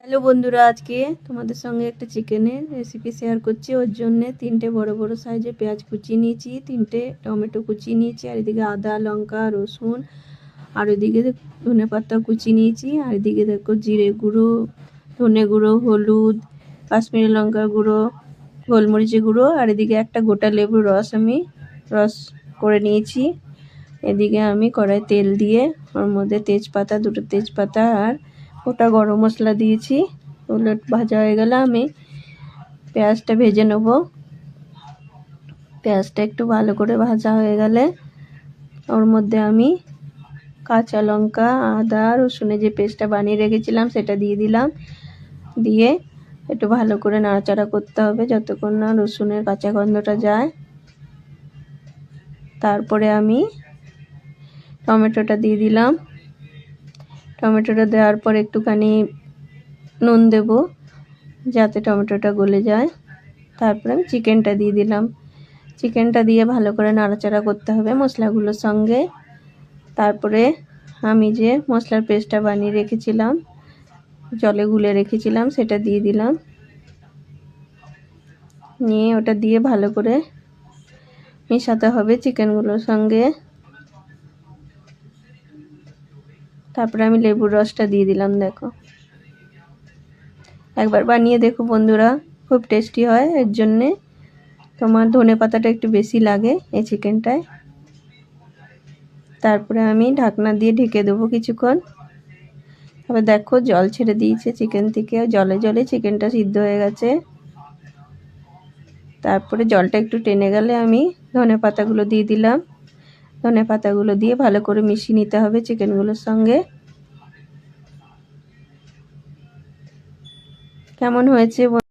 Hello বন্ধুরা, আজকে তোমাদের সঙ্গে একটা চিকেনের রেসিপি শেয়ার করছি। ওর জন্যে 3টে বড় বড় সাইজের পেঁয়াজ কুচিয়ে নিয়েছি, 3টে টমেটো কুচিয়ে নিয়েছি, আর এদিকে আদা লঙ্কা রসুন, আর ওইদিকে ধনেপাতা কুচিয়ে নিয়েছি, আর এদিকে দেখো জিরে গুঁড়ো, ধনে গুঁড়ো, হলুদ, কাশ্মীরি লঙ্কার গুঁড়ো, গোলমরিচের গুঁড়ো, আর এদিকে একটা গোটা লেবুর রস আমি রস করে নিয়েছি। এদিকে আমি কড়াই তেল দিয়ে ওর মধ্যে তেজপাতা, 2টো তেজপাতা আর গোটা গরম মশলা দিয়েছি। ওগুলো ভাজা হয়ে গেলে আমি পেঁয়াজটা ভেজে নেব। পেঁয়াজটা একটু ভালো করে ভাজা হয়ে গেলে ওর মধ্যে আমি কাঁচা লঙ্কা, আদা রসুনের যে পেস্টটা বানিয়ে রেখেছিলাম সেটা দিয়ে দিলাম। দিয়ে একটু ভালো করে নাড়াচাড়া করতে হবে যতক্ষণ না রসুনের কাঁচা গন্ধটা যায়। তারপরে আমি টমেটোটা দিয়ে দিলাম। টমেটোটা দেওয়ার পর একটুখানি নুন দেব যাতে টমেটোটা গলে যায়। তারপরে আমি চিকেনটা দিয়ে দিলাম। চিকেনটা দিয়ে ভালো করে নাড়াচাড়া করতে হবে মশলাগুলোর সঙ্গে। তারপরে আমি যে মশলার পেস্টটা বানিয়ে রেখেছিলাম, জলে গুলে রেখেছিলাম, সেটা দিয়ে দিলাম। নিয়ে ওটা দিয়ে ভালো করে মেশাতে হবে চিকেনগুলোর সঙ্গে। তারপরে আমি লেবুর রসটা দিয়ে দিলাম। দেখো, একবার বানিয়ে দেখো বন্ধুরা, খুব টেস্টি হয়। এর জন্যে তোমার ধনেপাতাটা একটু বেশি লাগে এই চিকেনটায়। তারপরে আমি ঢাকনা দিয়ে ঢেকে দেবো কিছুক্ষণ। তবে দেখো জল ছেড়ে দিয়েছে চিকেন থেকে, জলে জলে চিকেনটা সিদ্ধ হয়ে গেছে। তারপরে জলটা একটু টেনে গেলে আমি ধনেপাতাগুলো দিয়ে দিলাম। ধনেপাতাগুলো দিয়ে ভালো করে মিশিয়ে নিতে হবে চিকেনগুলোর সঙ্গে। কেমন হয়েছে?